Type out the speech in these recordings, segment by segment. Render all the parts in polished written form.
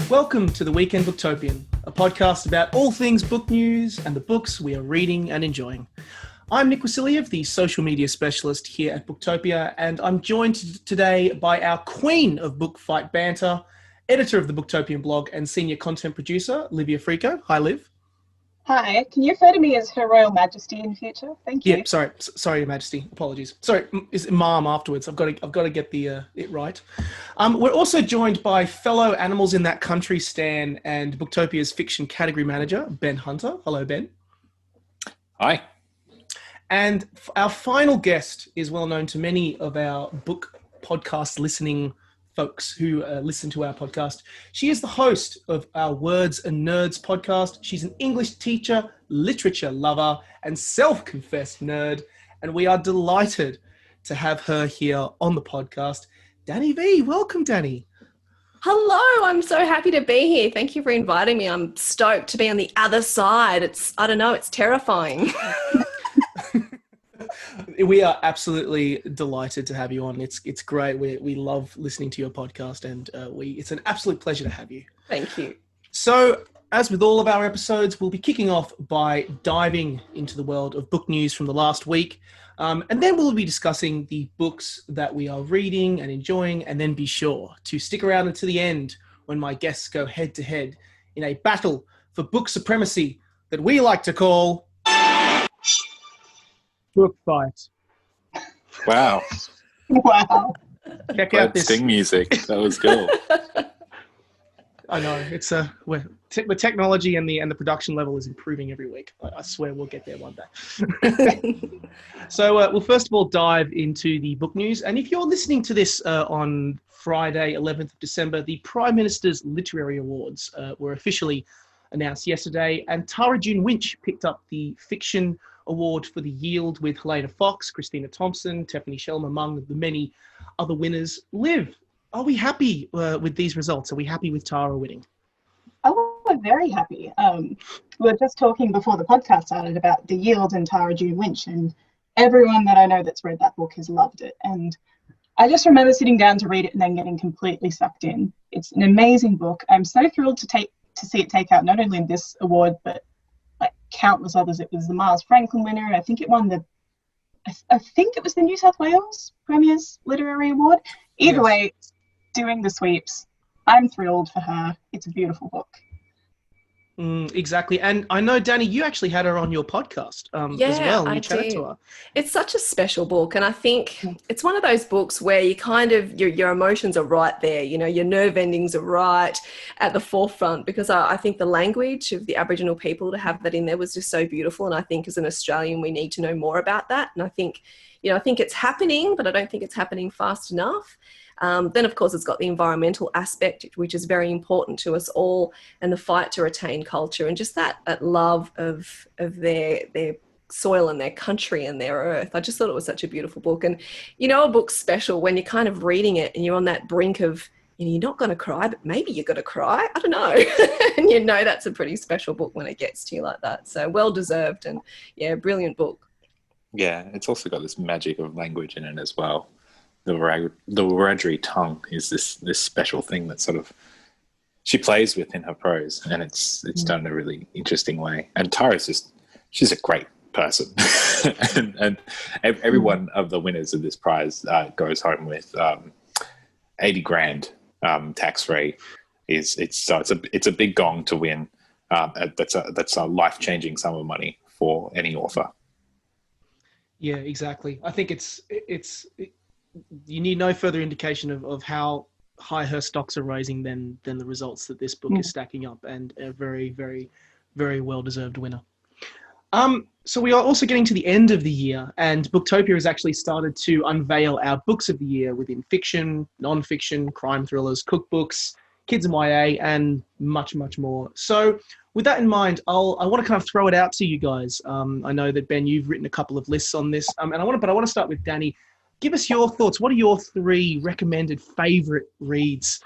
Welcome to the Weekend Booktopian, a podcast about all things book news and the books we are reading and enjoying. I'm Nick Wasiliev, the social media specialist here at Booktopia, and I'm joined today by our queen of book fight banter, editor of the Booktopian blog and senior content producer, Livia Frico. Hi, Liv. Hi, can you refer to me as Her Royal Majesty in future? Thank you. Yeah, sorry, Your Majesty. Apologies. Sorry, is it Mom afterwards? I've got to get it right. We're also joined by fellow Animals in That Country stan and Booktopia's fiction category manager, Ben Hunter. Hello, Ben. Hi. And our final guest is well known to many of our book podcast listening folks who listen to our podcast. She is the host of our Words and Nerds podcast. She's an English teacher, literature lover, and self-confessed nerd. And we are delighted to have her here on the podcast. Danny V, welcome, Danny. Hello, I'm so happy to be here. Thank you for inviting me. I'm stoked to be on the other side. It's terrifying. We are absolutely delighted to have you on. It's great. We love listening to your podcast, and it's an absolute pleasure to have you. Thank you. So, as with all of our episodes, we'll be kicking off by diving into the world of book news from the last week, and then we'll be discussing the books that we are reading and enjoying, and then be sure to stick around until the end when my guests go head-to-head in a battle for book supremacy that we like to call Book Fight. Wow. Wow. Check out this Sting music. That was cool. I know it's the technology and the production level is improving every week. I swear we'll get there one day. So we'll first of all dive into the book news. And if you're listening to this on Friday, 11th of December, the Prime Minister's Literary Awards were officially announced yesterday, and Tara June Winch picked up the Fiction Award for The Yield with Helena Fox, Christina Thompson, Tiffany Shelm, among the many other winners. Liv, are we happy with these results? Are we happy with Tara winning? Oh, we're very happy. We were just talking before the podcast started about The Yield and Tara June Winch, and everyone that I know that's read that book has loved it. And I just remember sitting down to read it and then getting completely sucked in. It's an amazing book. I'm so thrilled to see it take out not only this award, but like countless others. It was the Miles Franklin winner. I think it won I think it was the New South Wales Premier's Literary Award. Either way, doing the sweeps. I'm thrilled for her. It's a beautiful book. Exactly. And I know, Danny, you actually had her on your podcast as well. And you chatted to her. It's such a special book. And I think it's one of those books where you kind of, your emotions are right there. You know, your nerve endings are right at the forefront, because I think the language of the Aboriginal people, to have that in there was just so beautiful. And I think as an Australian, we need to know more about that. And I think it's happening, but I don't think it's happening fast enough. Then, of course, it's got the environmental aspect, which is very important to us all, and the fight to retain culture, and just that love of their soil and their country and their earth. I just thought it was such a beautiful book. And, a book's special when you're kind of reading it and you're on that brink of, you're not going to cry, but maybe you're going to cry. I don't know. And that's a pretty special book when it gets to you like that. So well-deserved, and, brilliant book. Yeah, it's also got this magic of language in it as well. The Wiradjuri tongue is this special thing that sort of she plays with in her prose, and it's done in a really interesting way. And Tara's she's a great person, and every one of the winners of this prize goes home with 80 grand tax free. It's a big gong to win. That's a life-changing sum of money for any author. Yeah, exactly. I think it's you need no further indication of how high her stocks are raising than the results that this book is stacking up, and a very, very, very well-deserved winner. So we are also getting to the end of the year, and Booktopia has actually started to unveil our books of the year within fiction, non-fiction, crime thrillers, cookbooks, kids and YA, and much, much more. So with that in mind, I want to kind of throw it out to you guys. I know that, Ben, you've written a couple of lists on this, but I want to start with Danny. Give us your thoughts. What are your 3 recommended favourite reads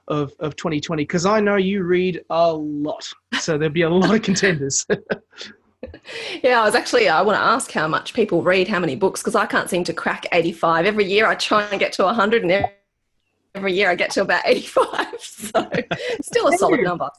of 2020? Because I know you read a lot, so there'd be a lot of contenders. Yeah, I want to ask how much people read, how many books, because I can't seem to crack 85. Every year I try and get to 100, and every year I get to about 85, so still a solid number.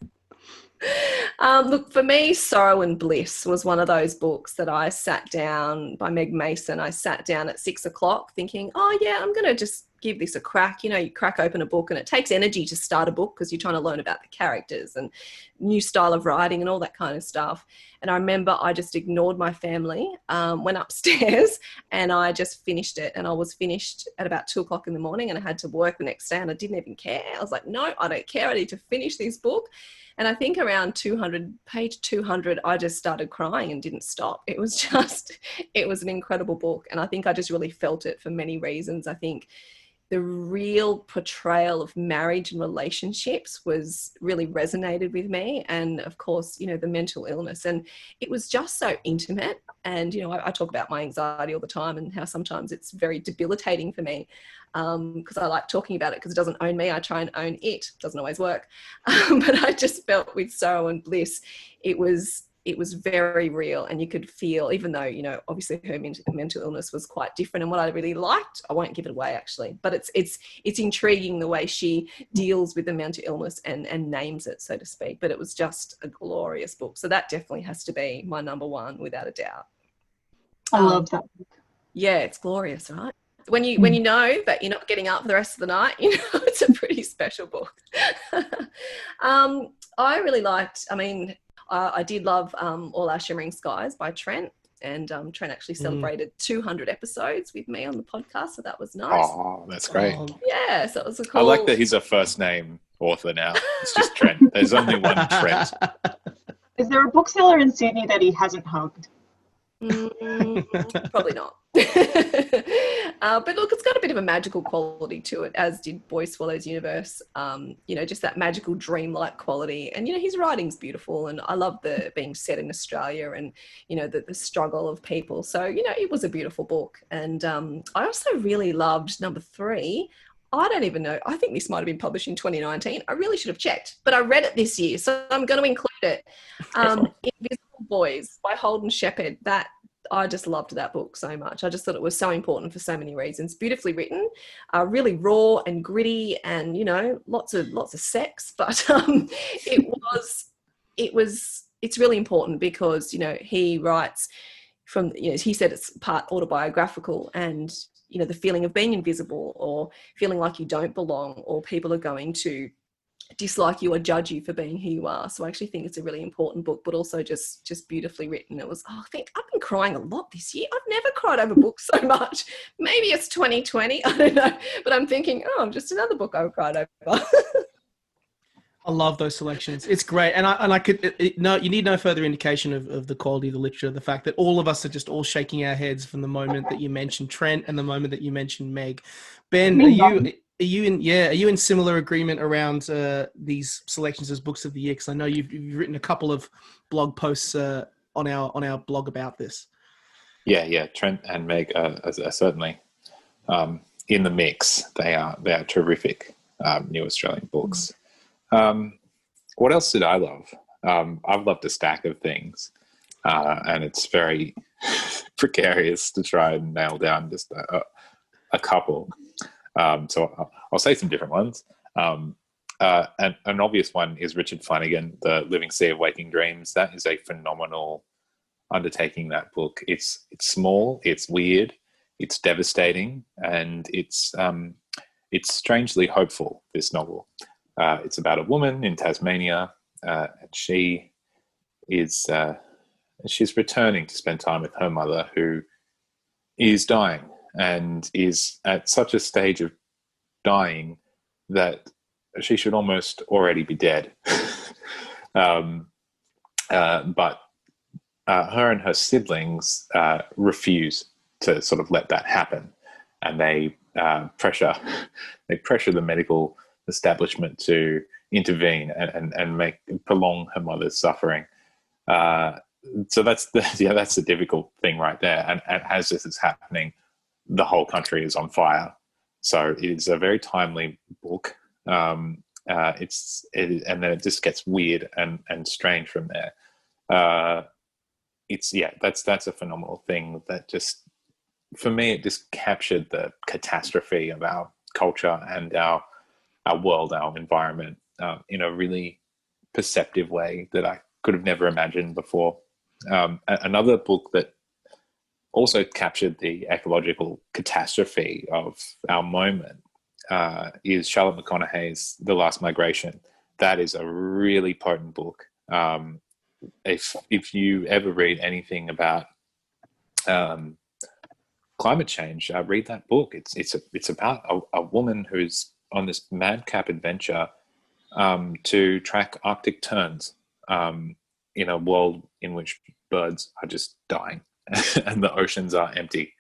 Look, for me, Sorrow and Bliss was one of those books that I sat down, by Meg Mason. I sat down at 6 o'clock thinking, oh yeah, I'm going to just give this a crack. You know, you crack open a book and it takes energy to start a book because you're trying to learn about the characters and new style of writing and all that kind of stuff. And I remember I just ignored my family, went upstairs and I just finished it. And I was finished at about 2 o'clock in the morning and I had to work the next day and I didn't even care. I was like, no, I don't care. I need to finish this book. And I think around page 200, I just started crying and didn't stop. It was an incredible book. And I think I just really felt it for many reasons. I think the real portrayal of marriage and relationships really resonated with me. And of course, you know, the mental illness, and it was just so intimate. And, you know, I talk about my anxiety all the time and how sometimes it's very debilitating for me, because I like talking about it because it doesn't own me. I try and own it. Doesn't always work. But I just felt with Sorrow and Bliss, it was very real, and you could feel, even though, you know, obviously her mental illness was quite different. And what I really liked, I won't give it away actually, but it's intriguing the way she deals with the mental illness and names it, so to speak. But it was just a glorious book. So that definitely has to be my number one, without a doubt. I love that book. Yeah, it's glorious, right? When you know that you're not getting up for the rest of the night, you know, it's a pretty special book. I really liked, I did love All Our Shimmering Skies by Trent, and Trent actually celebrated 200 episodes with me on the podcast, so that was nice. Oh, that's great. Yeah, so it was a cool... I like that he's a first name author now. It's just Trent. There's only one Trent. Is there a bookseller in Sydney that he hasn't hugged? Probably not. But look, it's got a bit of a magical quality to it, as did Boy Swallows Universe. You know, just that magical dreamlike quality. And, you know, his writing's beautiful, and I love the being set in Australia and, you know, the struggle of people. So, you know, it was a beautiful book. And I also really loved number 3. I don't even know. I think this might have been published in 2019. I really should have checked, but I read it this year, so I'm going to include it. Invisible Boys by Holden Shepherd. That I just loved that book so much. I just thought it was so important for so many reasons. Beautifully written, really raw and gritty, and, you know, lots of sex. But it's really important because, you know, he writes from, you know, he said it's part autobiographical, and, you know, the feeling of being invisible or feeling like you don't belong, or people are going to dislike you or judge you for being who you are. So I actually think it's a really important book, but also just beautifully written. It was, I think I've been crying a lot this year. I've never cried over books so much. Maybe it's 2020, I don't know, but I'm thinking, just another book I've cried over. I love those selections. It's great. And I could, no, you need no further indication of the quality of the literature. The fact that all of us are just all shaking our heads from the moment that you mentioned Trent and the moment that you mentioned Meg. Ben, are you in similar agreement around these selections as books of the year? Because I know you've written a couple of blog posts on our blog about this. Yeah. Trent and Meg are certainly in the mix. They are terrific new Australian books. What else did I love? I've loved a stack of things, and it's very precarious to try and nail down just a couple. So I'll say some different ones. And an obvious one is Richard Flanagan, The Living Sea of Waking Dreams. That is a phenomenal undertaking, that book. It's small, it's weird, it's devastating, and it's strangely hopeful, this novel. It's about a woman in Tasmania, and she's returning to spend time with her mother, who is dying and is at such a stage of dying that she should almost already be dead. But her and her siblings refuse to sort of let that happen, and they pressure the medical establishment to intervene and prolong her mother's suffering. So that's the difficult thing right there. And as this is happening, the whole country is on fire. So it is a very timely book. And then it just gets weird and strange from there. That's a phenomenal thing that just, for me, it just captured the catastrophe of our culture and our our world, our environment, in a really perceptive way that I could have never imagined before. Another book that also captured the ecological catastrophe of our moment is Charlotte McConaughey's The Last Migration. That is a really potent book. If you ever read anything about climate change, read that book. It's about a woman who's on this madcap adventure to track Arctic terns in a world in which birds are just dying and the oceans are empty.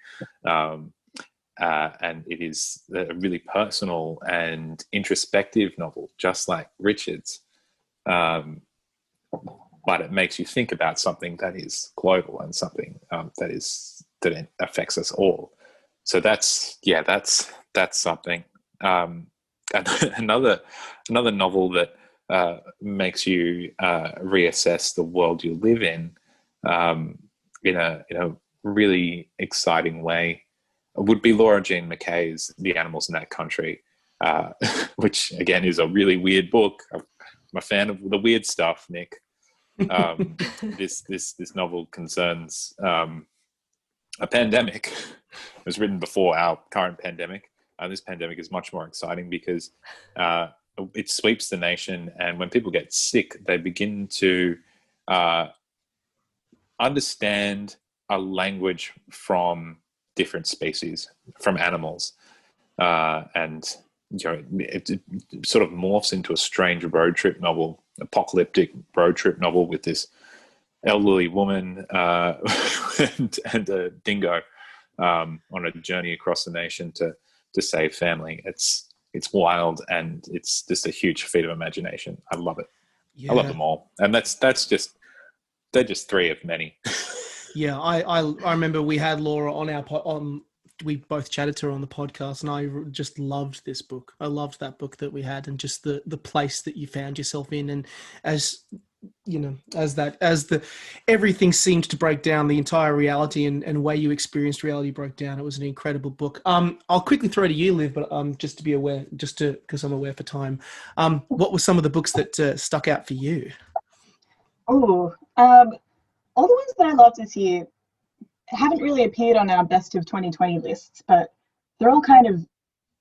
And it is a really personal and introspective novel, just like Richard's. But it makes you think about something that is global and something that affects us all. So that's something. Another novel that makes you reassess the world you live in a really exciting way would be Laura Jean McKay's The Animals in That Country, which again is a really weird book. I'm a fan of the weird stuff, Nick. This novel concerns a pandemic. It was written before our current pandemic. This pandemic is much more exciting because it sweeps the nation, and when people get sick, they begin to understand a language from different species, from animals, and it sort of morphs into a strange road trip novel, apocalyptic road trip novel with this elderly woman and a dingo on a journey across the nation to save family. It's wild, and it's just a huge feat of imagination. I love it. Yeah. I love them all, and they're just three of many. Yeah, I remember we had Laura on we both chatted to her on the podcast, and I just loved this book. I loved that book that we had, and just the place that you found yourself in, and everything seemed to break down, the entire reality and way you experienced reality broke down. It was an incredible book. I'll quickly throw to you, Liv, but just to be aware, because I'm aware for time. What were some of the books that stuck out for you? Oh, all the ones that I loved this year haven't really appeared on our best of 2020 lists, but they're all kind of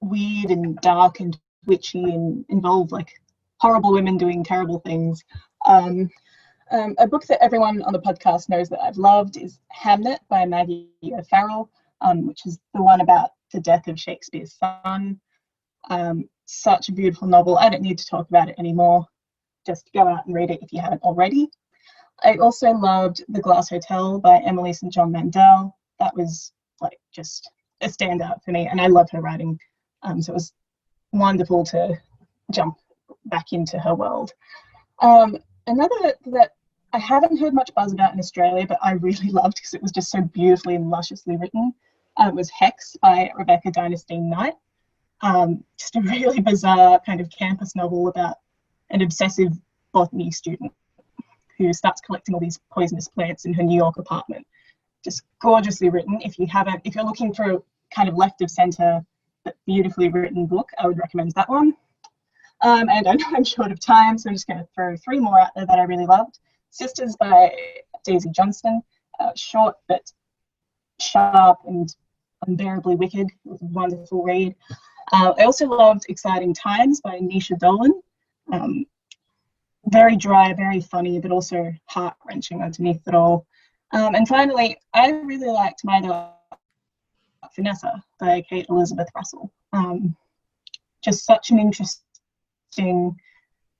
weird and dark and witchy and involve like horrible women doing terrible things. A book that everyone on the podcast knows that I've loved is Hamnet by Maggie O'Farrell, which is the one about the death of Shakespeare's son. Such a beautiful novel. I don't need to talk about it anymore. Just go out and read it if you haven't already. I also loved The Glass Hotel by Emily St. John Mandel. That was like just a standout for me, and I love her writing. So it was wonderful to jump back into her world. Another that I haven't heard much buzz about in Australia, but I really loved because it was just so beautifully and lusciously written, was Hex by Rebecca Dynastine Knight. Just a really bizarre kind of campus novel about an obsessive botany student who starts collecting all these poisonous plants in her New York apartment. Just gorgeously written. If you're looking for a kind of left of center but beautifully written book, I would recommend that one. And I know I'm short of time, so I'm just going to throw three more out there that I really loved. Sisters by Daisy Johnston, short but sharp and unbearably wicked. It was a wonderful read. I also loved Exciting Times by Nisha Dolan. Very dry, very funny, but also heart-wrenching underneath it all. And finally, I really liked My Dog Vanessa by Kate Elizabeth Russell. Just such an interesting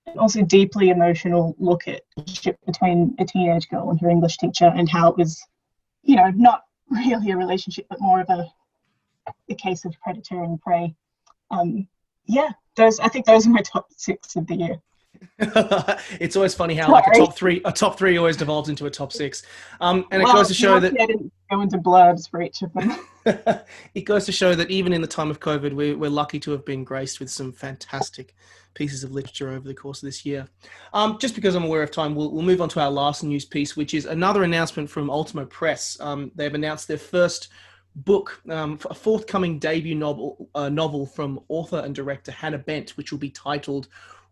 and also deeply emotional look at the relationship between a teenage girl and her English teacher, and how it was, not really a relationship, but more of a case of predator and prey. I think those are my top 6 of the year. It's always funny how like a top three always devolves into a top 6, and it goes to show that I didn't go into blurbs for each of them. It goes to show that even in the time of COVID, we're lucky to have been graced with some fantastic pieces of literature over the course of this year. Just because I'm aware of time, we'll move on to our last news piece, which is another announcement from Ultimo Press. They've announced their first book, a forthcoming debut novel from author and director Hannah Bent, which will be titled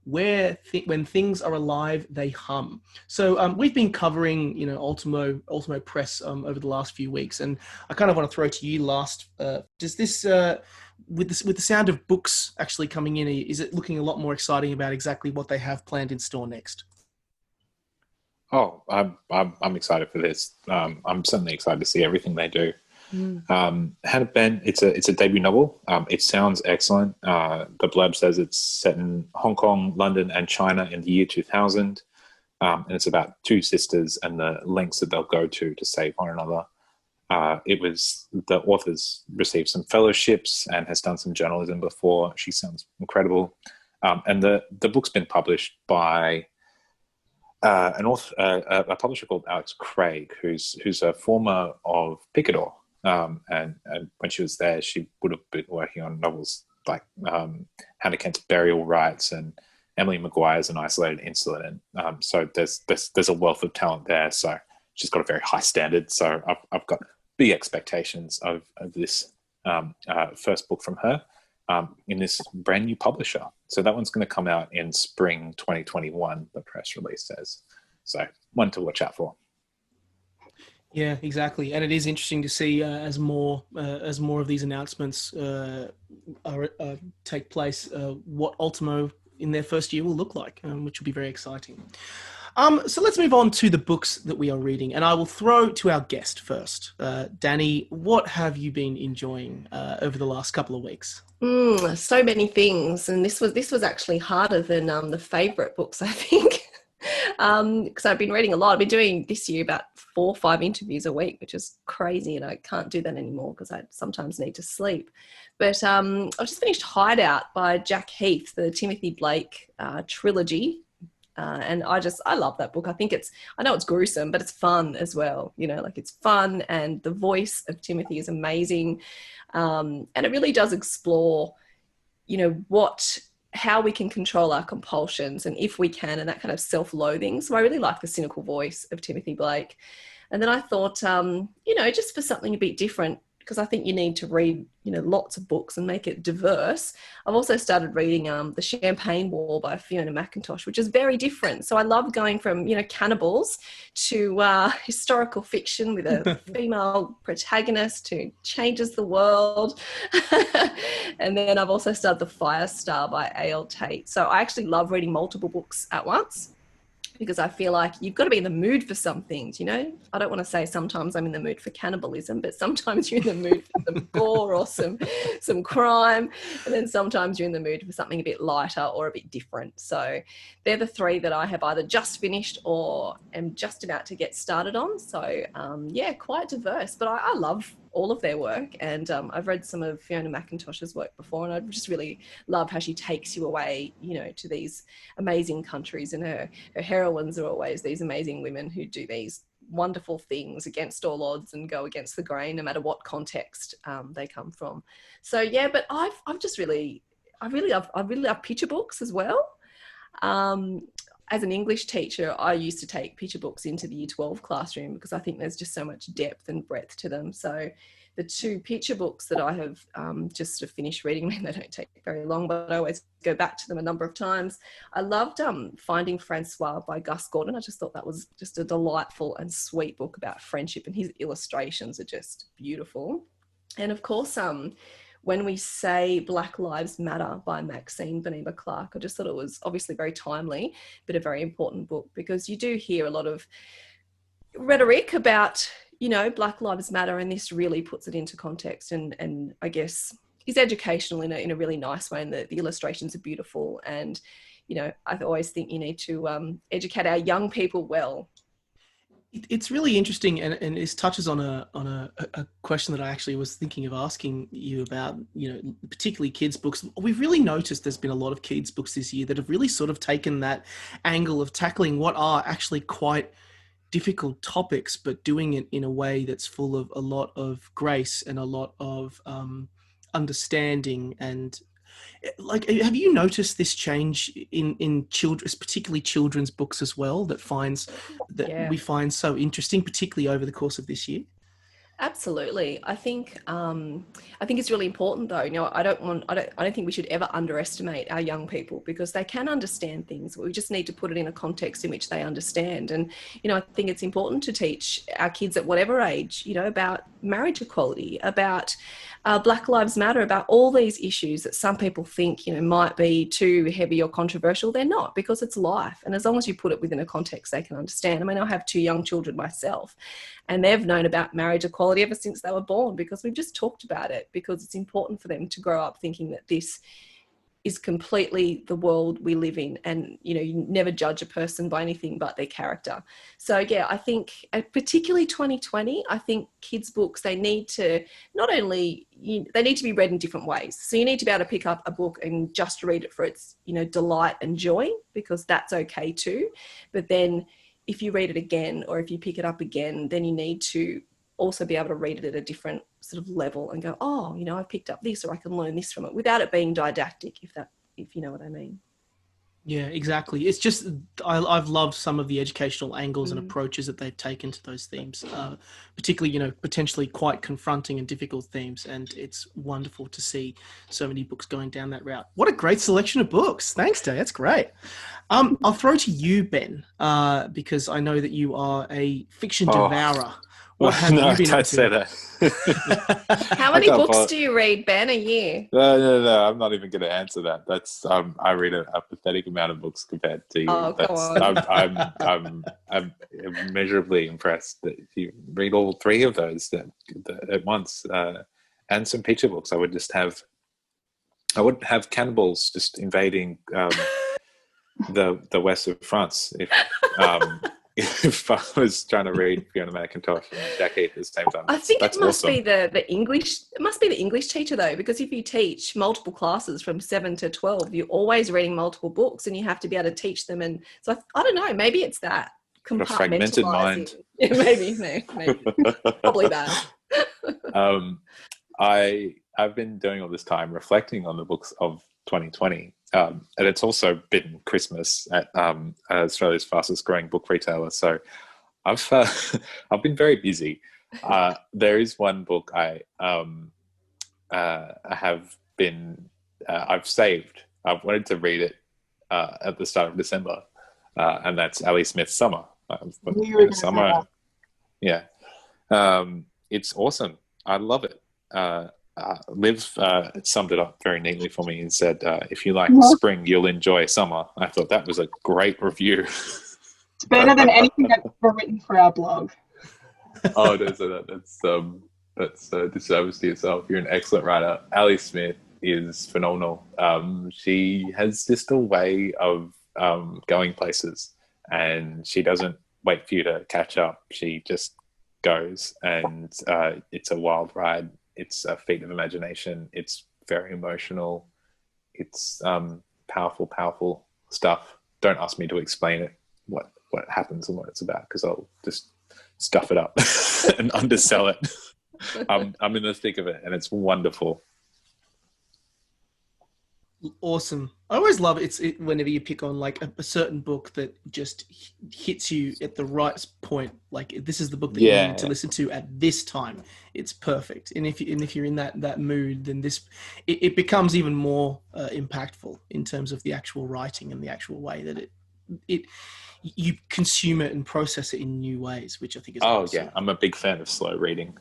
When Things Are Alive, They Hum. So we've been covering, Ultimo Press over the last few weeks, and I kind of want to throw to you last. Does this, with the sound of books actually coming in, is it looking a lot more exciting about exactly what they have planned in store next? Oh, I'm excited for this. I'm certainly excited to see everything they do. Hannah Bent, it's a debut novel. It sounds excellent. The blurb says it's set in Hong Kong, London, and China in the year 2000, and it's about two sisters and the lengths that they'll go to save one another. The author's received some fellowships and has done some journalism before. She sounds incredible, and the book's been published by a publisher called Alex Craig, who's a former of Picador. And when she was there, she would have been working on novels like Hannah Kent's Burial Rites and Emily Maguire's An Isolated Incident. So there's a wealth of talent there. So she's got a very high standard. So I've got big expectations of this first book from her in this brand new publisher. So that one's going to come out in spring 2021, the press release says. So one to watch out for. Yeah, exactly, and it is interesting to see as more of these announcements take place, what Ultimo in their first year will look like, which will be very exciting. So let's move on to the books that we are reading, and I will throw to our guest first. Danny, what have you been enjoying over the last couple of weeks? So many things, and this was actually harder than the favourite books, I think. Because I've been reading a lot. I've been doing this year about 4 or 5 interviews a week, which is crazy, and I can't do that anymore because I sometimes need to sleep. But I've just finished Hideout by Jack Heath, the Timothy Blake trilogy. And I love that book. I know it's gruesome, but it's fun as well. It's fun, and the voice of Timothy is amazing. And it really does explore, how we can control our compulsions, and if we can, and that kind of self-loathing. So I really like the cynical voice of Timothy Blake. And then I thought, just for something a bit different, because I think you need to read, lots of books and make it diverse. I've also started reading The Champagne War by Fiona McIntosh, which is very different. So I love going from, cannibals to historical fiction with a female protagonist who changes the world. And then I've also started The Fire Star by A.L. Tate. So I actually love reading multiple books at once, because I feel like you've got to be in the mood for some things, I don't want to say sometimes I'm in the mood for cannibalism, but sometimes you're in the mood for some gore or some crime, and then sometimes you're in the mood for something a bit lighter or a bit different. So they're the 3 that I have either just finished or am just about to get started on. So quite diverse, but I love all of their work, and I've read some of Fiona McIntosh's work before, and I just really love how she takes you away, to these amazing countries, and her heroines are always these amazing women who do these wonderful things against all odds and go against the grain, no matter what context they come from. So but I really love picture books as well. As an English teacher, I used to take picture books into the Year 12 classroom because I think there's just so much depth and breadth to them. So the 2 picture books that I have just sort of finished reading, they don't take very long, but I always go back to them a number of times. I loved Finding Francois by Gus Gordon. I just thought that was just a delightful and sweet book about friendship, and his illustrations are just beautiful. And of course, When We Say Black Lives Matter by Maxine Beneba Clark. I just thought it was obviously very timely, but a very important book, because you do hear a lot of rhetoric about, Black Lives Matter, and this really puts it into context, and I guess is educational in a really nice way, and the illustrations are beautiful. And, I always think you need to educate our young people well. It's really interesting, and this touches on a question that I actually was thinking of asking you about, particularly kids' books. We've really noticed there's been a lot of kids' books this year that have really sort of taken that angle of tackling what are actually quite difficult topics, but doing it in a way that's full of a lot of grace and a lot of understanding. And have you noticed this change in children, particularly children's books as well, that we find so interesting, particularly over the course of this year? Absolutely. I think it's really important though. I don't think we should ever underestimate our young people, because they can understand things, but we just need to put it in a context in which they understand. And, I think it's important to teach our kids at whatever age, about marriage equality, about Black Lives Matter, about all these issues that some people think, might be too heavy or controversial. They're not, because it's life. And as long as you put it within a context they can understand. I mean, I have 2 young children myself, and they've known about marriage equality ever since they were born, because we've just talked about it, because it's important for them to grow up thinking that this is completely the world we live in. And, you never judge a person by anything but their character. So, yeah, I think particularly 2020, I think kids' books, they need to not only, they need to be read in different ways. So you need to be able to pick up a book and just read it for its, delight and joy, because that's okay too. But then if you read it again, or if you pick it up again, then you need to also be able to read it at a different sort of level and go, oh, I picked up this, or I can learn this from it, without it being didactic, if you know what I mean. Yeah, exactly. It's just, I've loved some of the educational angles and approaches that they've taken to those themes, particularly, potentially quite confronting and difficult themes. And it's wonderful to see so many books going down that route. What a great selection of books. Thanks, Day. That's great. I'll throw to you, Ben, because I know that you are a fiction devourer. What have you been up to? Say that. How many books do you read, Ben, a year? No. I'm not even going to answer that. That's I read a pathetic amount of books compared to you. Oh, come on. I'm immeasurably impressed that you read all 3 of those at once, and some picture books. I would have cannibals just invading the west of France if I was trying to read Fiona McIntosh and Jackie at the same time. I think it must be the English. It must be the English teacher though, because if you teach multiple classes from 7 to 12, you're always reading multiple books, and you have to be able to teach them. And so I don't know. Maybe it's that fragmented mind. Yeah, maybe. Probably that. I've been doing all this time reflecting on the books of 2020, and it's also been Christmas at Australia's fastest growing book retailer. So I've been very busy. There is one book I have been I've saved. I've wanted to read it at the start of December, and that's Ali Smith's Summer. Summer, yeah. It's awesome. I love it. Liv summed it up very neatly for me and said, if you like spring, you'll enjoy summer. I thought that was a great review. It's better than anything that's ever written for our blog. Oh, that's disservice to yourself. You're an excellent writer. Ali Smith is phenomenal. She has just a way of going places, and she doesn't wait for you to catch up. She just goes, and it's a wild ride. It's a feat of imagination. It's very emotional. It's powerful stuff. Don't ask me to explain it, what happens and what it's about, because I'll just stuff it up and undersell it. I'm in the thick of it, and it's wonderful. Awesome. I always love it. Whenever you pick on like a certain book that just hits you at the right point. Like, this is the book that you need to listen to at this time. It's perfect. And if you're in that mood, then it becomes even more impactful in terms of the actual writing and the actual way that you consume it and process it in new ways, which I think is awesome. I'm a big fan of slow reading.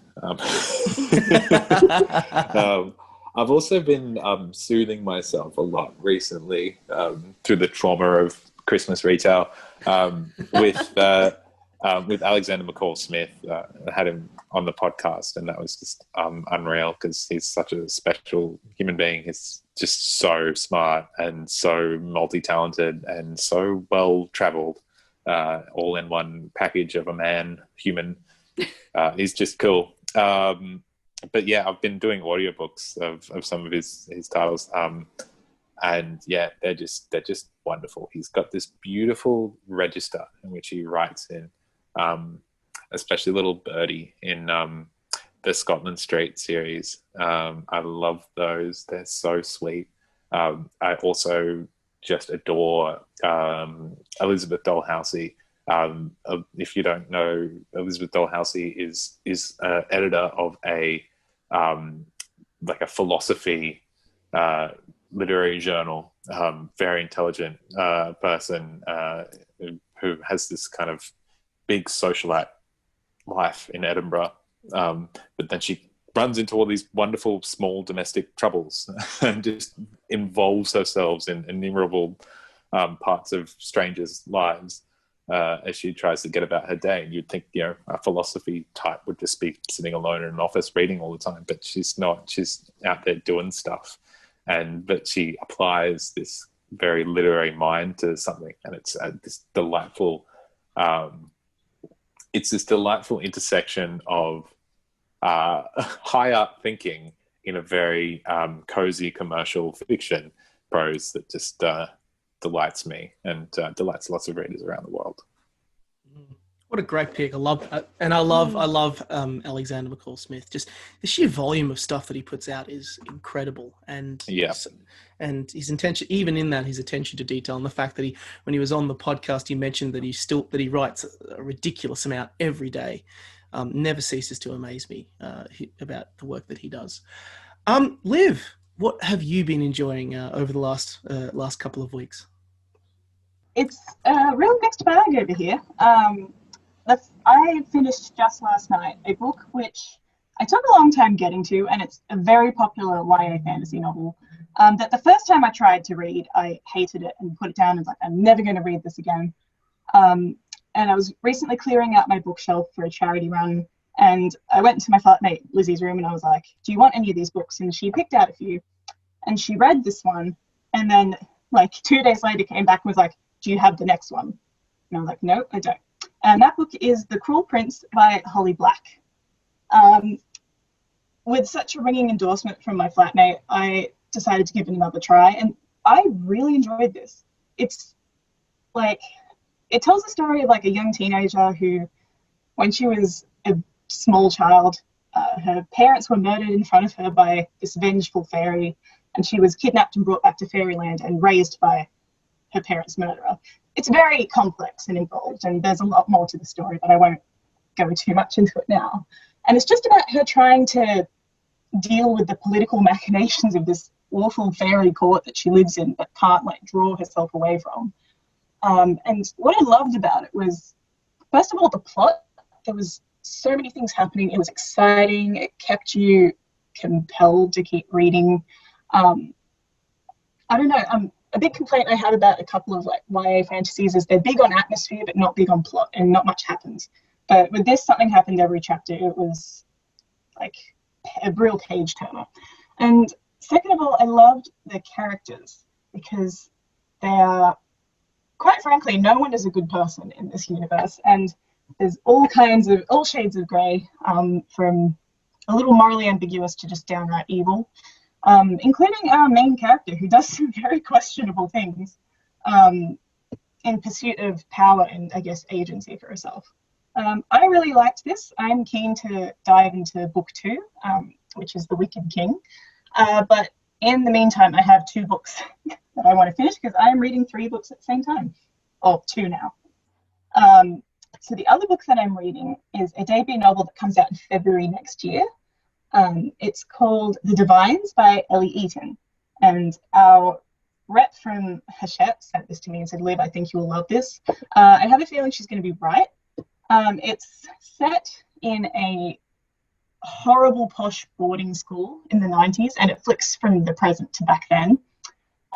I've also been soothing myself a lot recently through the trauma of Christmas retail with Alexander McCall Smith. I had him on the podcast, and that was just unreal, because he's such a special human being. He's just so smart and so multi-talented and so well-traveled, all in one package of a man, human. He's just cool. But yeah, I've been doing audiobooks of some of his titles, and yeah, they're just wonderful. He's got this beautiful register in which he writes in, especially Little Birdie in the Scotland Street series. I love those; they're so sweet. I also just adore Elizabeth Dalhousie. If you don't know, Elizabeth Dalhousie is editor of a like a philosophy literary journal. Very intelligent person who has this kind of big socialite life in Edinburgh, but then she runs into all these wonderful small domestic troubles and just involves herself in innumerable parts of strangers' lives as she tries to get about her day. And you'd think, a philosophy type would just be sitting alone in an office reading all the time, but she's not. She's out there doing stuff, but she applies this very literary mind to something, and it's this delightful. It's this delightful intersection of high art thinking in a very cozy commercial fiction prose that just delights me and delights lots of readers around the world. What a great pick! I love Alexander McCall Smith. Just the sheer volume of stuff that he puts out is incredible, and his intention, even in that, his attention to detail, and the fact that when he was on the podcast, he mentioned that he writes a ridiculous amount every day. Never ceases to amaze me about the work that he does. Liv, what have you been enjoying over the last couple of weeks? It's a real mixed bag over here. I finished just last night a book which I took a long time getting to, and it's a very popular YA fantasy novel that the first time I tried to read, I hated it and put it down and was like, I'm never going to read this again. And I was recently clearing out my bookshelf for a charity run, and I went into my flatmate Lizzie's room and I was like, do you want any of these books? And she picked out a few, and she read this one, and then like 2 days later came back and was like, do you have the next one? And I was like, no, I don't. And that book is The Cruel Prince by Holly Black. With such a ringing endorsement from my flatmate, I decided to give it another try, and I really enjoyed this. It's like, it tells the story of like a young teenager who, when she was a small child, her parents were murdered in front of her by this vengeful fairy, and she was kidnapped and brought back to fairyland and raised by her parents' murderer. It's very complex and involved, and there's a lot more to the story, but I won't go too much into it now. And it's just about her trying to deal with the political machinations of this awful fairy court that she lives in, but can't like draw herself away from. And what I loved about it was, first of all, the plot. There was so many things happening. It was exciting. It kept you compelled to keep reading. I don't know. A big complaint I have about a couple of like YA fantasies is they're big on atmosphere but not big on plot, and not much happens. But with this, something happened every chapter. It was like a real page turner. And second of all, I loved the characters because they are, quite frankly, no one is a good person in this universe, and there's all shades of grey, from a little morally ambiguous to just downright evil. Including our main character, who does some very questionable things in pursuit of power and, I guess, agency for herself. I really liked this. I'm keen to dive into book 2, which is The Wicked King. But in the meantime, I have 2 books that I want to finish because I am reading 3 books at the same time. Or 2 now. So the other book that I'm reading is a debut novel that comes out in February next year. It's called The Divines by Ellie Eaton, and our rep from Hachette sent this to me and said, Liv, I think you'll love this. I have a feeling she's going to be right. It's set in a horrible posh boarding school in the 90s, and it flicks from the present to back then.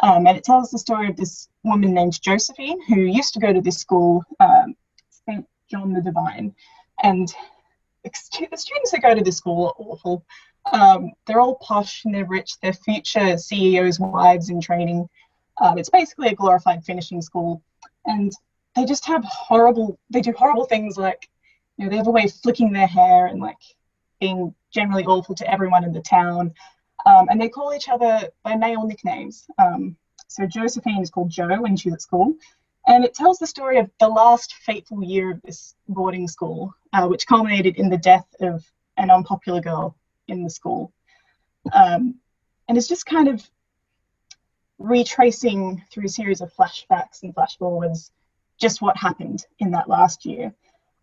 And it tells the story of this woman named Josephine who used to go to this school, St. John the Divine, and the students that go to this school are awful. They're all posh and they're rich. They're future CEOs' wives in training. It's basically a glorified finishing school, and they just have they do horrible things like, they have a way of flicking their hair and like being generally awful to everyone in the town. And they call each other by male nicknames. So Josephine is called Jo when she's at school. And it tells the story of the last fateful year of this boarding school, which culminated in the death of an unpopular girl in the school. And it's just kind of retracing through a series of flashbacks and flash forwards just what happened in that last year.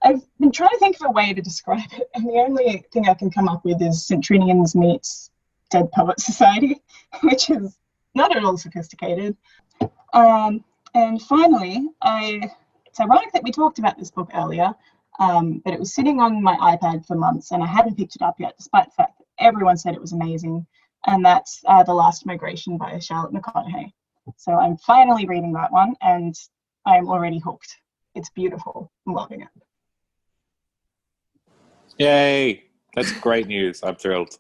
I've been trying to think of a way to describe it, and the only thing I can come up with is Centrinians meets Dead Poets Society, which is not at all sophisticated. And finally, it's ironic that we talked about this book earlier, but it was sitting on my iPad for months and I hadn't picked it up yet, despite the fact that everyone said it was amazing. And that's The Last Migration by Charlotte McConaughey. So I'm finally reading that one and I'm already hooked. It's beautiful. I'm loving it. Yay! That's great news. I'm thrilled.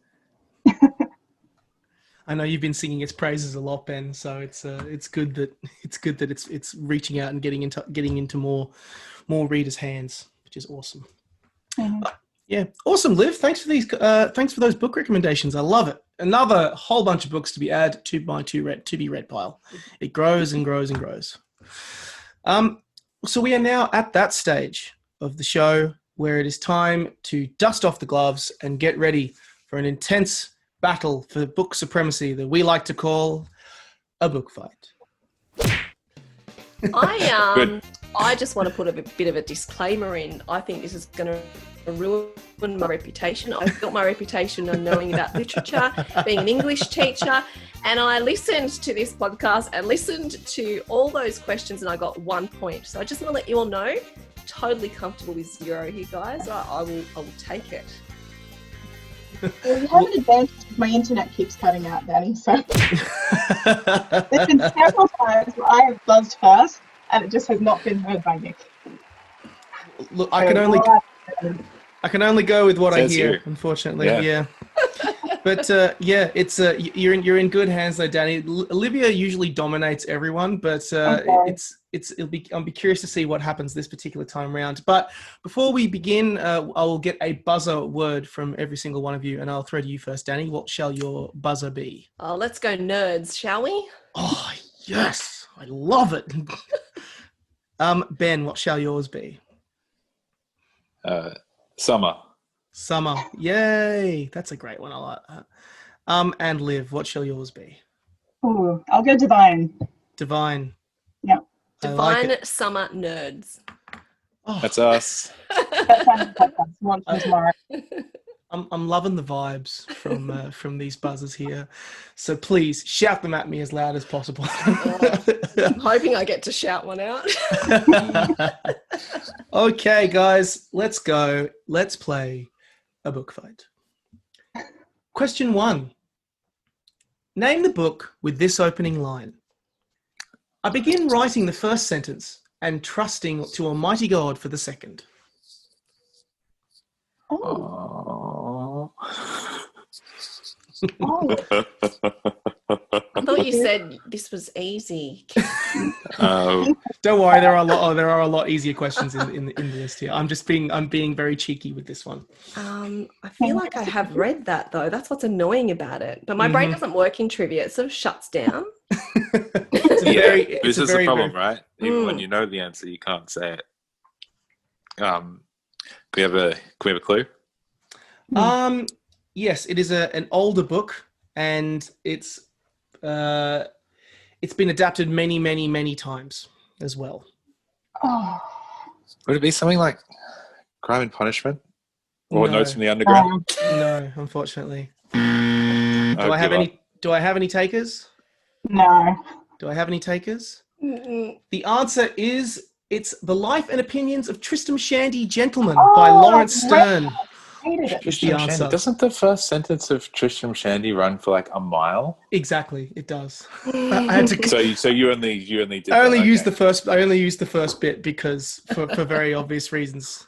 I know you've been singing its praises a lot, Ben. So it's good that it's reaching out and getting into more readers' hands, which is awesome. Mm-hmm. Yeah, awesome, Liv. Thanks for those book recommendations. I love it. Another whole bunch of books to be added to my to be read pile. It grows and grows and grows. So we are now at that stage of the show where it is time to dust off the gloves and get ready for an intense battle for book supremacy that we like to call a book fight. I just want to put a bit of a disclaimer in. I think this is going to ruin my reputation. I've built my reputation on knowing about literature, being an English teacher, and I listened to this podcast and listened to all those questions and I got 1 point. So I just want to let you all know, totally comfortable with 0 here, guys. I will take it. Well, you have an advantage because my internet keeps cutting out, Danny. So there's been several times where I have buzzed first and it just has not been heard by Nick. Look, I can only go with what I hear, you. Unfortunately. Yeah. But it's you're in good hands though, Danny. Olivia usually dominates everyone, but I'll be curious to see what happens this particular time around. But before we begin, I will get a buzzer word from every single one of you, and I'll throw to you first, Danny. What shall your buzzer be? Oh, let's go nerds, shall we? Oh yes, I love it. Ben, what shall yours be? Summer. Summer. Yay. That's a great one. I like that. And Liv, what shall yours be? Ooh, I'll go Divine. Divine. Yeah. Divine Summer Nerds. Oh, That's us. That's on the podcast. One from tomorrow. I'm loving the vibes from these buzzers here. So please shout them at me as loud as possible. I'm hoping I get to shout one out. Okay, guys, let's go. Let's play a book fight. Question 1. Name the book with this opening line. I begin writing the first sentence and trusting to Almighty God for the second. Oh. I thought you said this was easy. Don't worry, there are a lot easier questions in the list here. I'm being very cheeky with this one. I feel like I have read that though. That's what's annoying about it. But my brain doesn't work in trivia. It sort of shuts down. This is the problem, right? Even when you know the answer, you can't say it. Can we have a clue? Yes, it is an older book, and it's been adapted many, many, many times as well. Oh. Would it be something like Crime and Punishment? Or No. Notes from the Underground? No, unfortunately. Do I I have any takers? No. Do I have any takers? The answer is it's The Life and Opinions of Tristram Shandy Gentleman by Lawrence Stern. Hated it. Is the answer. Doesn't the first sentence of Tristram Shandy run for like a mile? Exactly, it does. I had to. So you only did. I only that, used okay. the first bit because for very obvious reasons.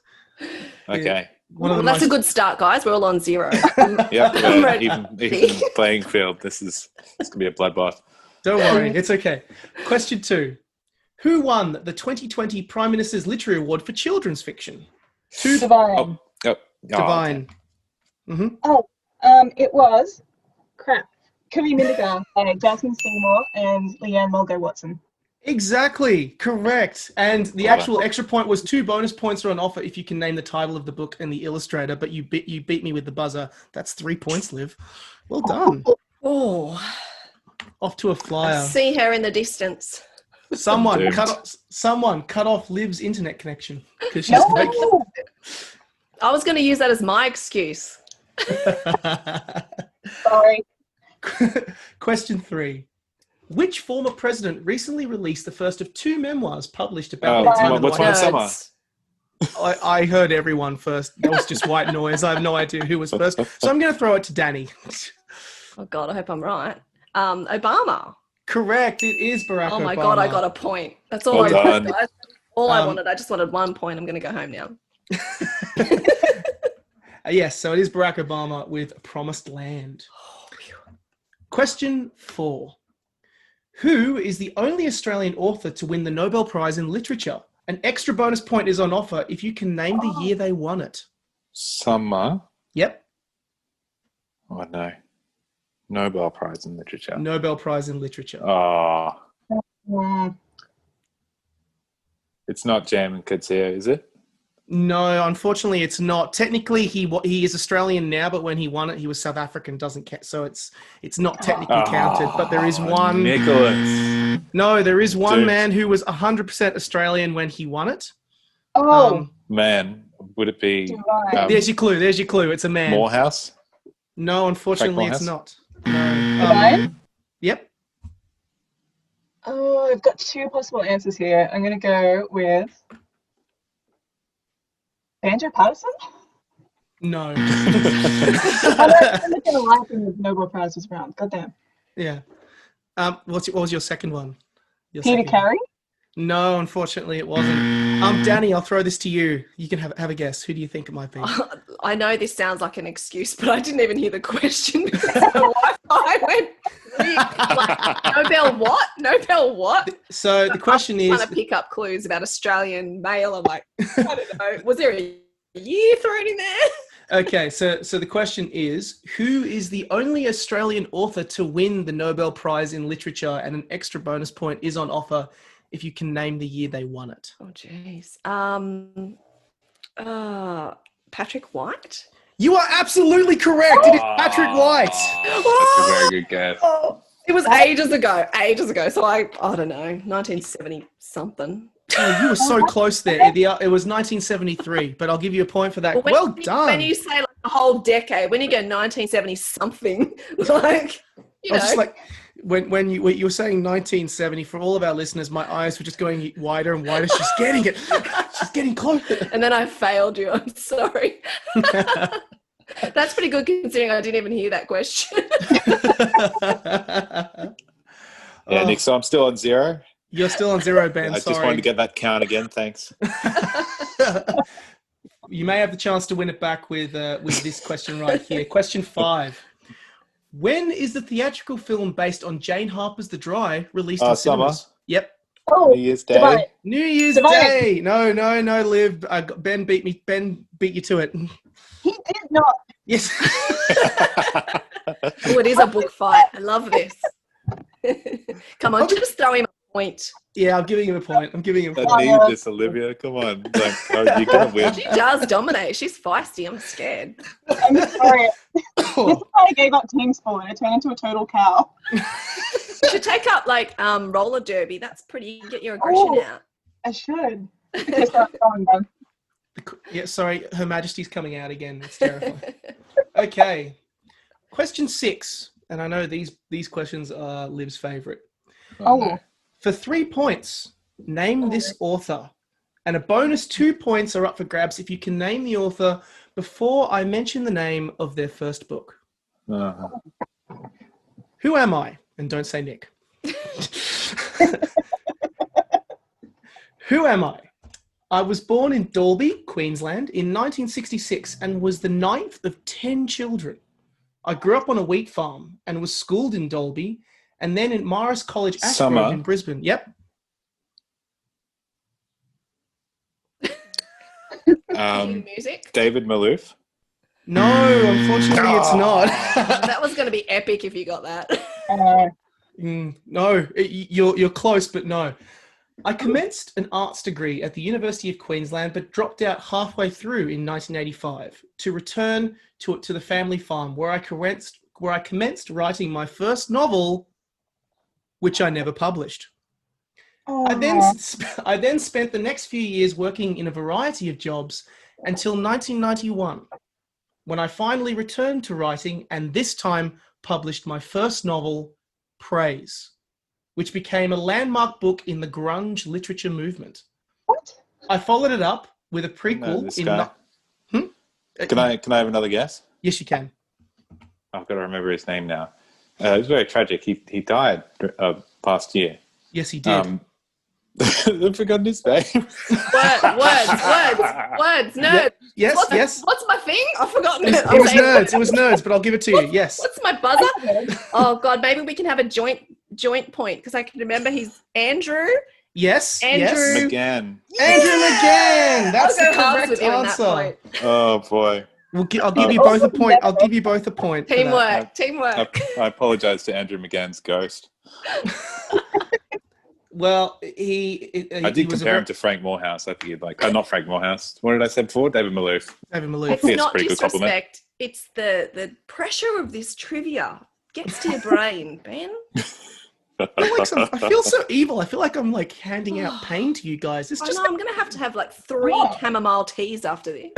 Okay. That's a good start, guys. We're all on 0. Yep. Even playing field. This could be a bloodbath. Don't worry, it's okay. Question 2. Who won the 2020 Prime Minister's Literary Award for Children's Fiction? Divine. Divine. Okay. Mm-hmm. It was Cooey Mindergan by Jasmine Seymour and Leanne Mulgo Watson. Exactly, correct. And the actual extra point was 2 bonus points are on offer if you can name the title of the book and the illustrator, but you beat me with the buzzer. That's 3 points, Liv. Well done. Oh, Off to a flyer. I see her in the distance. Someone Doomed. cut off Liv's internet connection because she's No. I was going to use that as my excuse. Sorry. Question 3. Which former president recently released the first of 2 memoirs published about their time in the what's White one House? summer? I heard everyone first. That was just white noise. I have no idea who was first. So I'm going to throw it to Danny. Oh God, I hope I'm right. Obama. Correct. It is Barack Obama. Oh my God, I got a point. That's all Well I wanted, done. guys. All I wanted. I just wanted 1 point. I'm going to go home now. Yes, so it is Barack Obama with Promised Land. Question 4. Who is the only Australian author to win the Nobel Prize in Literature? An extra bonus point is on offer if you can name the year they won it. Summer. Yep, Oh no. Nobel Prize in Literature. Nobel Prize in Literature. Oh, Mm. it's not Jam and Katia, is it? No, unfortunately, it's not. Technically, he is Australian now, but when he won it, he was South African. Doesn't count, so it's not technically counted. But there is one. Nicholas. No, there is one Dude. man who was 100% Australian when he won it. Oh, Man, would it be Divine. There's your clue. There's your clue. It's a man. Morehouse? No, unfortunately, it's Morehouse? not. No. Divine? Yep. Oh, I've got 2 possible answers here. I'm going to go with Banjo Patterson. No. I was going to like when the Nobel Prize was around. Goddamn. Yeah. What was your second one? Your Peter second- Carey. No, unfortunately, it wasn't. Danny, I'll throw this to you. You can have a guess. Who do you think it might be? I know this sounds like an excuse, but I didn't even hear the question because the Wi-Fi went. Like, Nobel what? Nobel what? So the question I'm is, trying to pick up clues about Australian male. I'm like, I don't know. Was there a year thrown in there? okay, so the question is, who is the only Australian author to win the Nobel Prize in Literature? And an extra bonus point is on offer if you can name the year they won it. Oh, jeez. Patrick White? You are absolutely correct. It is Patrick White. That's a very good guess. Oh, it was ages ago. So I don't know, 1970 something. Oh, you were so close there. It was 1973, but I'll give you a point for that. Well done. When you say like a whole decade, when you go 1970 something, like, you I was just know. like, when you were saying 1970, for all of our listeners, my eyes were just going wider and wider. She's getting it. She's getting closer. And then I failed you. I'm sorry. That's pretty good considering I didn't even hear that question. Yeah, Nick, so I'm still on 0. You're still on 0, Ben. I just wanted to get that count again. Thanks. You may have the chance to win it back with this question right here. Question 5. When is the theatrical film based on Jane Harper's The Dry released in Summer. cinemas? Yep. Oh, New Year's Day. Divine. New Year's Divine. Day. No, Liv. Ben beat me. Ben beat you to it. He did not. Yes. Oh, it is a book fight. I love this. Come on, just throw him a point. Yeah, I'm giving him a point. I need this, Olivia. Come on. Like, you're going to win. She does dominate. She's feisty. I'm scared. I'm sorry. This is why I gave up team sport. I turned into a total cow. You should take up like roller derby. That's pretty. Get your aggression out. I should. Okay, so I'm done. Yeah, sorry. Her Majesty's coming out again. It's terrifying. Okay. Question 6. And I know these questions are Liv's favourite. Oh, For 3 points, name this author. And a bonus 2 points are up for grabs if you can name the author before I mention the name of their first book. Uh-huh. Who am I? And don't say Nick. Who am I? I was born in Dalby, Queensland in 1966 and was the 9th of 10 children. I grew up on a wheat farm and was schooled in Dalby and then at Morris College Ashgrove Summer. in Brisbane. Yep. Music. David Malouf. No, unfortunately it's not. That was going to be epic if you got that. No, you're close, but no. I commenced an arts degree at the University of Queensland, but dropped out halfway through in 1985 to return to the family farm, where I commenced writing my first novel, which I never published. Oh, I then spent the next few years working in a variety of jobs until 1991, when I finally returned to writing and this time published my first novel, Praise, which became a landmark book in the grunge literature movement. what? I followed it up with a No, prequel this in... guy. Hmm? Can I have another guess? Yes, you can. I've got to remember his name now. It was very tragic. He died past year. Yes, he did. I've forgotten his name. Words, nerds. Yes, yes. What's my thing? I've forgotten it. It was nerds. It was nerds, but I'll give it to you. Yes. What's my buzzer? Oh God, maybe we can have a joint point because I can remember he's Andrew. Yes. Andrew. Yes. McGann. Andrew McGann. That's I'll the go halves correct with you on that answer. point. Oh boy. I'll give you both a point. I'll give you both a point. for that. Teamwork. I apologize to Andrew McGann's ghost. Well, I he did was compare him to Frank Morehouse. I think he'd like, not Frank Morehouse. What did I say before? David Maloof. David Maloof. It's Yes, not pretty good compliment. disrespect. It's the pressure of this trivia gets to your brain, Ben. I feel so evil. I feel like I'm like handing out pain to you guys. It's I just know I'm gonna have to have like 3 chamomile teas after this.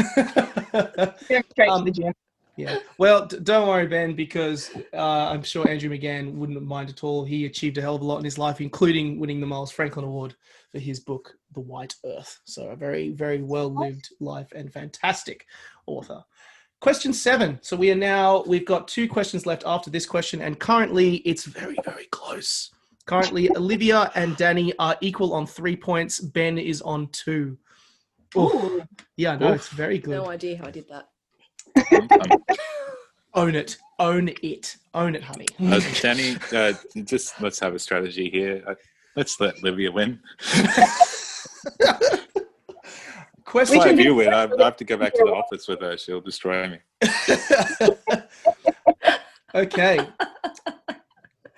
Going straight to the gym. Yeah. Well, don't worry, Ben, because I'm sure Andrew McGann wouldn't mind at all. He achieved a hell of a lot in his life, including winning the Miles Franklin Award for his book, The White Earth. So a very, very well-lived life and fantastic author. Question 7. So we've got 2 questions left after this question, and currently it's very, very close. Currently, Olivia and Danny are equal on 3 points. Ben is on 2. Ooh. Yeah, no, it's very good. No idea how I did that. Own it. Own it. Own it, honey. Danny, just let's have a strategy here. Let's let Olivia win. Question. If you win, I have to go back to the office with her. She'll destroy me. Okay.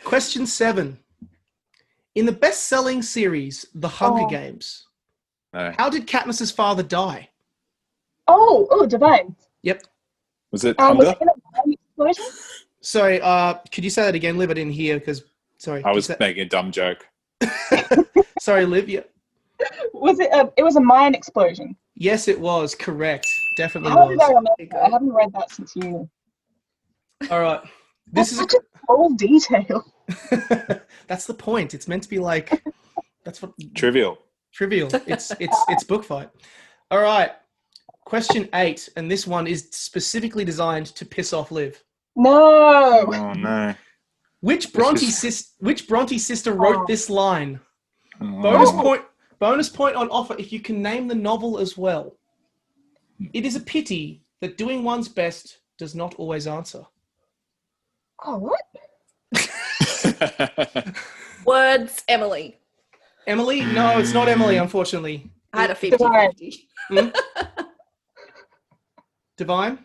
Question 7. In the best-selling series, The Hunger Games, No. how did Katniss's father die? Divine. Yep. Was it Was hunger? it in a mine explosion? Sorry, could you say that again, Liv? I didn't hear because, sorry. I was making a dumb joke. Sorry, Liv. Yeah. Was it? It was a mine explosion. Yes, it was. Correct. Definitely How did I was. remember that? I haven't read that since uni. All right. That's This is such a small detail. That's the point. It's meant to be like, that's what Trivial. trivial. It's book fight. All right. Question 8, and this one is specifically designed to piss off Liv. No. Oh no. Which Bronte sister wrote this line? Oh. Bonus point on offer if you can name the novel as well. It is a pity that doing one's best does not always answer. Oh, what? Words, Emily. Emily? No, it's not Emily, unfortunately. I had a 50-50. Divine?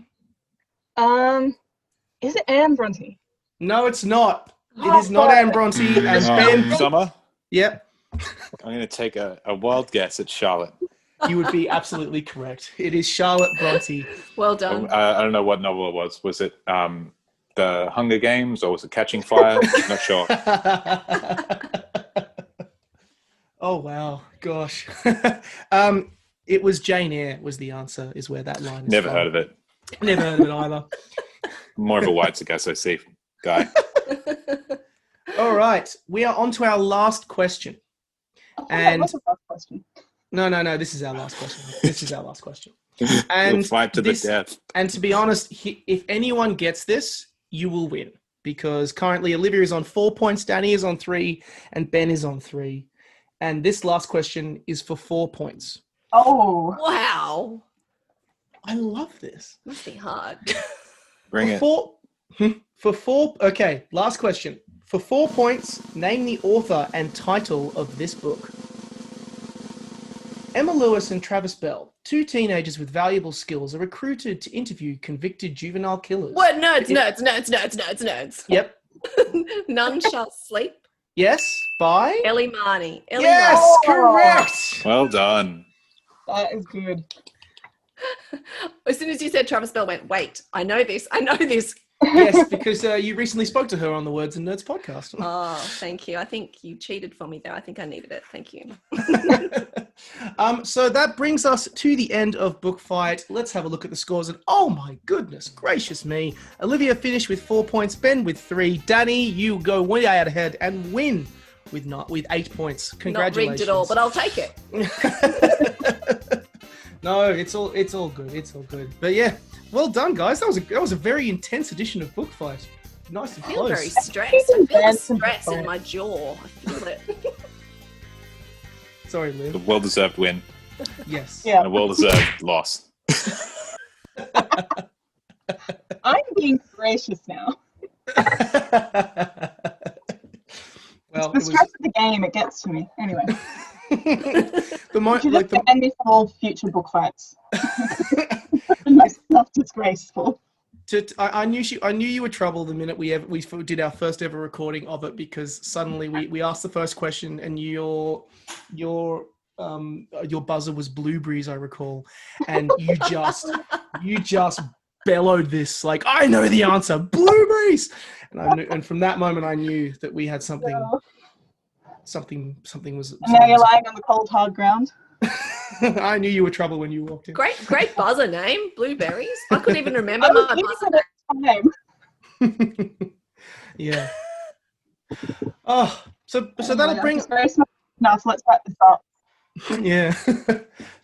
Is it Anne Bronte? No, it's not. It is not Anne Bronte. And Ben, Summer? yep, I'm going to take a wild guess at Charlotte. you would be absolutely correct. It is Charlotte Bronte. Well done. I don't know what novel it was. Was it The Hunger Games or was it Catching Fire? Not sure. Oh, wow. Gosh. It was Jane Eyre was the answer, is where that line is Never from. heard of it. Never heard of it either. More of a White SOC guy. All right. We are on to our last question. And what's the last question? No. This is our last question. We'll And fight to the death. And to be honest, if anyone gets this, you will win. Because currently Olivia is on 4 points, Danny is on 3, and Ben is on 3. And this last question is for 4 points. Oh. Wow. I love this. Must be hard. Bring it. Okay, last question. For 4 points, name the author and title of this book. Emma Lewis and Travis Bell, 2 teenagers with valuable skills, are recruited to interview convicted juvenile killers. What? Nerds. Yep. None shall sleep. Yes, by? Ellie Marnie. Yes, correct. Well done. That is good. As soon as you said Travis Bell, went, wait, I know this. Yes, because you recently spoke to her on the Words and Nerds podcast. Oh, thank you. I think you cheated for me there. I think I needed it. Thank you. So that brings us to the end of Book Fight. Let's have a look at the scores. And oh my goodness gracious me. Olivia finished with 4 points, Ben with 3. Danny, you go way out ahead and win with 8 points. Congratulations. Not rigged at all, but I'll take it. No, it's all good. It's all good. But yeah, well done, guys. That was a very intense edition of Book Fight. Nice and I feel close. very stressed. I feel the stress in my jaw. I feel it. Sorry, A Liv. well-deserved win Yes. Yeah. and a well-deserved loss. I'm being gracious now. Well, The stress of the game, it gets to me. Anyway, the you just end me for all future book fights. Myself disgraceful. I knew you were trouble the minute we did our first ever recording of it, because suddenly we asked the first question and your buzzer was blueberries, I recall, and you just bellowed this like, I know the answer, blueberries, and from that moment I knew that we had something was. And now you're lying on the cold hard ground. I knew you were trouble when you walked in. Great buzzer name, blueberries. I couldn't even remember I was my thinking buzzer of name. it time. Yeah. Oh, so that'll bring. Very smart enough. Let's wrap this up. Yeah.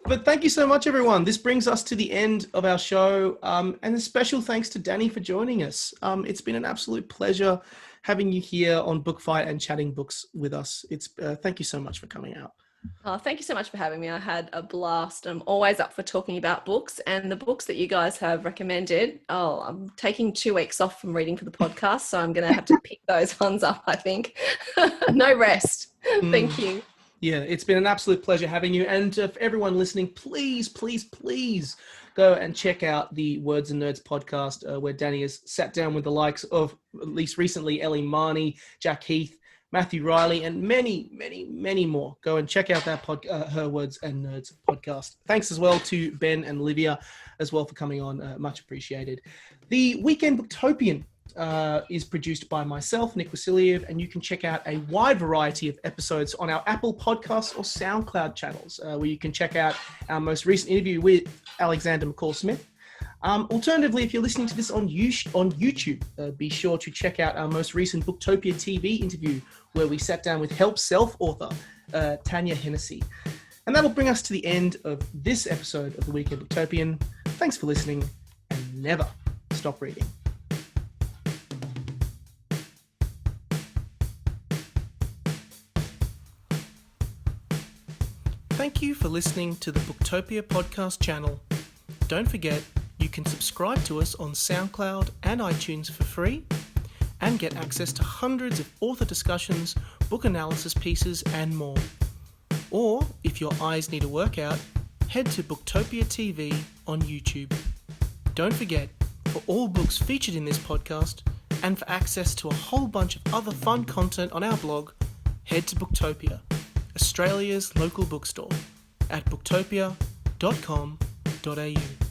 But thank you so much, everyone. This brings us to the end of our show. And a special thanks to Danny for joining us. It's been an absolute pleasure having you here on Book Fight and chatting books with us. Thank you so much for coming out. Oh, thank you so much for having me. I had a blast. I'm always up for talking about books, and the books that you guys have recommended. Oh, I'm taking 2 weeks off from reading for the podcast, so I'm going to have to pick those ones up, I think. No rest. Thank you. Yeah, it's been an absolute pleasure having you. And for everyone listening, please, please, please go and check out the Words and Nerds podcast, where Danny has sat down with the likes of, at least recently, Ellie Marnie, Jack Heath, Matthew Riley, and many, many, many more. Go and check out that her Words and Nerds podcast. Thanks as well to Ben and Olivia as well for coming on. Much appreciated. The Weekend Booktopian is produced by myself, Nick Vasiliev, and you can check out a wide variety of episodes on our Apple Podcasts or SoundCloud channels, where you can check out our most recent interview with Alexander McCall-Smith. Alternatively, if you're listening to this on YouTube, be sure to check out our most recent Booktopia TV interview, where we sat down with Help Self author Tanya Hennessy. And that'll bring us to the end of this episode of the Weekend Booktopian. Thanks for listening, and never stop reading. Thank you for listening to the Booktopia podcast channel. Don't forget, you can subscribe to us on SoundCloud and iTunes for free, and get access to hundreds of author discussions, book analysis pieces, and more. Or, if your eyes need a workout, head to Booktopia TV on YouTube. Don't forget, for all books featured in this podcast, and for access to a whole bunch of other fun content on our blog, head to Booktopia, Australia's local bookstore, at booktopia.com.au.